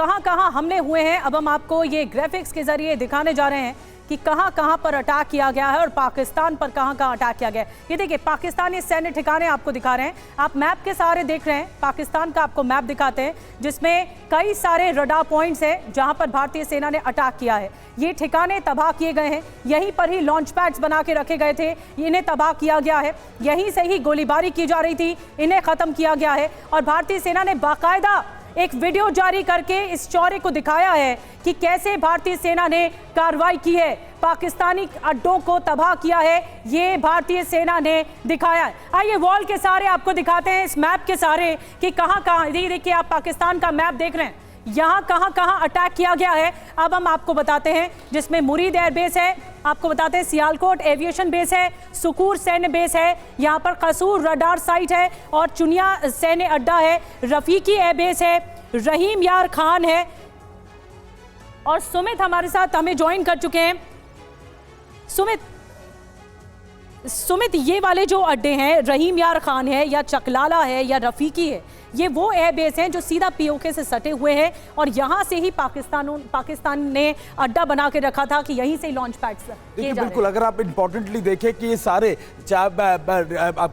कहां कहां हमले हुए हैं। अब हम आपको ये ग्राफिक्स के जरिए दिखाने जा रहे हैं कि कहां कहां पर अटैक किया गया है और पाकिस्तान पर कहां कहां अटैक किया गया है। ये देखिए पाकिस्तानी सैन्य ठिकाने आपको दिखा रहे हैं, आप मैप के सहारे देख रहे हैं। पाकिस्तान का आपको मैप दिखाते हैं जिसमें कई सारे रडार पॉइंट्स हैं जहां पर भारतीय सेना ने अटैक किया है। ये ठिकाने तबाह किए गए हैं, यहीं पर ही लॉन्च पैड्स बना के रखे गए थे, इन्हें तबाह किया गया है। यहीं से ही गोलीबारी की जा रही थी, इन्हें खत्म किया गया है। और भारतीय सेना ने बाकायदा एक वीडियो जारी करके इस चौरे को दिखाया है कि कैसे भारतीय सेना ने कार्रवाई की है, पाकिस्तानी अड्डों को तबाह किया है। ये भारतीय सेना ने दिखाया है। आइए वॉल के सहारे आपको दिखाते हैं, इस मैप के सहारे कि कहां कहां, ये देखिए आप पाकिस्तान का मैप देख रहे हैं, यहां कहां कहां अटैक किया गया है। अब हम आपको बताते हैं, जिसमें मुरीद एयरबेस है, आपको बताते हैं सियालकोट एविएशन बेस है, सुकूर सैन्य बेस है, यहाँ पर कसूर रडार साइट है और चुनिया सैन्य अड्डा है, रफीकी एयरबेस है, रहीम यार खान है और सुमित हमारे साथ हमें ज्वाइन कर चुके हैं। सुमित ये वाले जो अड्डे हैं, रहीम यार खान है या चकलाला है या रफीकी है, ये वो एयरबेस हैं जो सीधा पीओके से सटे हुए हैं और यहाँ से ही पाकिस्तान ने अड्डा बना के रखा था कि यहीं से ही लॉन्च पैड्स देखिए बिल्कुल। अगर आप इंपॉर्टेंटली देखें कि ये सारे आप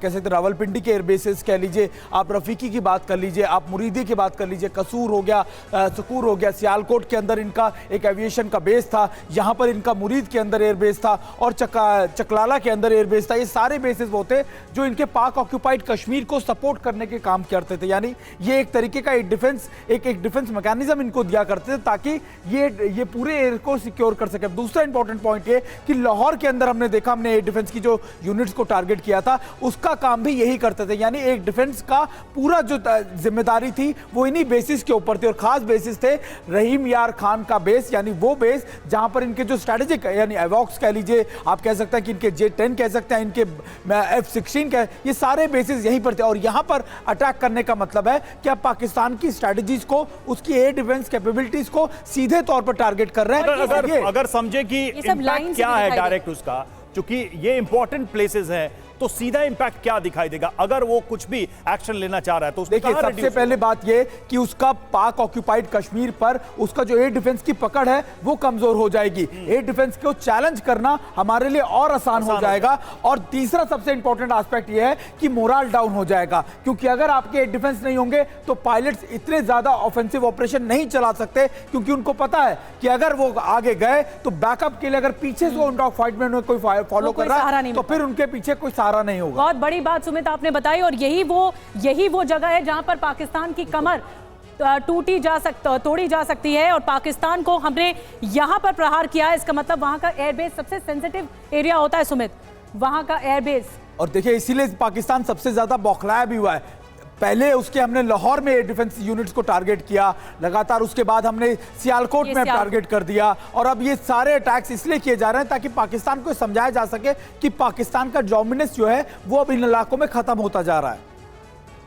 कह सकते हैं रावलपिंडी के एयरबेसेस कह लीजिए, आप रफीकी की बात कर लीजिए, आप मुरीदी की बात कर लीजिए, कसूर हो गया, सुकूर हो गया, सियालकोट के अंदर इनका एक एविएशन का बेस था, यहाँ पर इनका मुरीद के अंदर एयरबेस था और चकलाला के अंदर एयरबेस था। ये सारे बेसेस वो थे जो इनके पाक ऑक्यूपाइड कश्मीर को सपोर्ट करने के काम करते थे, यानी ये एक तरीके का एक डिफेंस मैकेनिज्म इनको दिया करते थे ताकि ये पूरे एयर को सिक्योर कर सके। दूसरा इंपॉर्टेंट पॉइंट ये कि लाहौर के अंदर हमने देखा, हमने एयर डिफेंस की जो यूनिट्स को टारगेट किया था उसका काम भी यही करते थे, यानी एक डिफेंस का पूरा जो जिम्मेदारी थी वो इन्हीं बेसिस के ऊपर थी। और खास बेसिस थे रहीम यार खान का बेस, यानी वो बेस जहां पर इनके जो स्ट्रेटेजिक यानी एवॉक्स कह लीजिए, आप कह सकते हैं कि इनके J-10 कह सकते हैं, इनके F-16 कह, ये सारे बेसिस यहीं पर थे। और यहां पर अटैक करने का मतलब है कि आप पाकिस्तान की स्ट्रेटजीज को, उसकी एयर डिफेंस कैपेबिलिटीज को सीधे तौर पर टारगेट कर रहे हैं। अगर समझे कि इम्पैक्ट क्या है डायरेक्ट उसका, क्योंकि ये इंपॉर्टेंट प्लेसेस हैं, तो सीधा इंपैक्ट क्या दिखाई देगा अगर वो कुछ भी एक्शन लेना चाह रहा है तो देखिए सबसे पहले बात ये कि उसका पाक ऑक्यूपाइड कश्मीर पर उसका जो एयर डिफेंस की पकड़ है वो कमजोर हो जाएगी। एयर डिफेंस को चैलेंज करना हमारे लिए और आसान हो जाएगा। और तीसरा सबसे इंपॉर्टेंट एस्पेक्ट ये है कि मोरल डाउन हो जाएगा, क्योंकि अगर आपके एयर डिफेंस नहीं होंगे तो पायलट्स इतने ज्यादा ऑफेंसिव ऑपरेशन नहीं चला सकते, क्योंकि उनको पता है कि अगर वो आगे गए तो बैकअप के लिए अगर पीछे से डॉग फाइट में उन्हें कोई फॉलो कर रहा है तो फिर उनके पीछे कोई नहीं होगा। बहुत बड़ी बात सुमित आपने बताई और यही वो जगह है जहां पर पाकिस्तान की कमर तोड़ी जा सकती है और पाकिस्तान को हमने यहां पर प्रहार किया है। इसका मतलब वहां का एयरबेस सबसे सेंसिटिव एरिया होता है सुमित, वहां का एयरबेस। और देखिए इसीलिए पाकिस्तान सबसे ज्यादा बौखलाया भी हुआ है। पहले उसके हमने लाहौर में डिफेंस यूनिट्स को टारगेट किया लगातार, उसके बाद हमने सियालकोट में टारगेट कर दिया और अब ये सारे अटैक्स इसलिए किए जा रहे हैं ताकि पाकिस्तान को समझाया जा सके कि पाकिस्तान का डोमिनेंस जो है वो अब इन इलाकों में खत्म होता जा रहा है।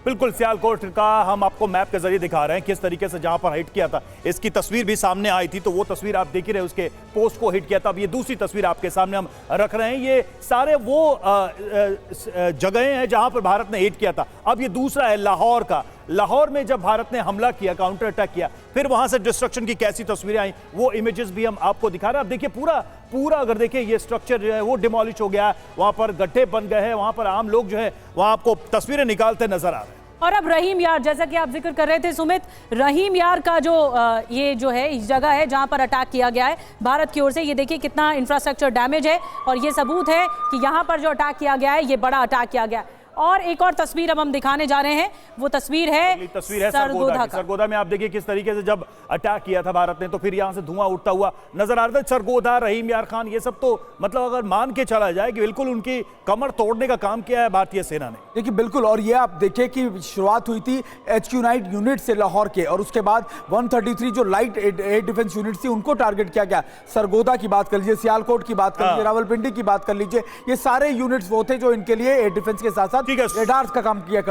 बिल्कुल, सियालकोट का हम आपको मैप के जरिए दिखा रहे हैं किस तरीके से जहां पर हिट किया था। इसकी तस्वीर भी सामने आई थी, तो वो तस्वीर आप देख ही रहे, उसके पोस्ट को हिट किया था। अब ये दूसरी तस्वीर आपके सामने हम रख रहे हैं। ये सारे वो जगहें हैं जहां पर भारत ने हिट किया था। अब ये दूसरा है लाहौर का। लाहौर में जब भारत ने हमला किया, काउंटर अटैक किया, फिर वहां से डिस्ट्रक्शन की कैसी तस्वीरें आई वो इमेजेस भी हम आपको दिखा रहे हैं। अब देखिए पूरा अगर देखिए ये स्ट्रक्चर जो है वो डिमोलिश हो गया है, वहां पर गड्ढे बन गए हैं, वहां पर आम लोग जो है वहां आपको तस्वीरें निकालते नजर आ रहे हैं। और अब रहीम यार, जैसा कि आप जिक्र कर रहे थे सुमित, रहीम यार का जो ये जो है इस जगह है जहां पर अटैक किया गया है भारत की ओर से। ये देखिए कितना इंफ्रास्ट्रक्चर डैमेज है और ये सबूत है कि यहां पर जो अटैक किया गया है ये बड़ा अटैक किया गया है। और एक और तस्वीर अब हम दिखाने जा रहे हैं, वो तस्वीर है सरगोदा में। आप देखिए किस तरीके से जब अटैक किया था भारत ने तो फिर यहां से धुआं उठता हुआ नजर आ रहा था। सरगोदा, रहीम यार खान, ये सब तो मतलब अगर मान के चला जाए कि बिल्कुल उनकी कमर तोड़ने का काम किया है भारतीय सेना ने। देखिए बिल्कुल, और ये आप देखिए कि शुरुआत हुई थी HQ-9 यूनिट से लाहौर के और उसके बाद 133 जो लाइट एयर डिफेंस यूनिट थी उनको टारगेट किया गया। सरगोदा की बात कर लीजिए, सियालकोट की बात कर लीजिए, रावलपिंडी की बात कर लीजिए, ये सारे यूनिट्स वो थे जो इनके लिए एयर डिफेंस के साथ साथ रेडार्स का काम किया करते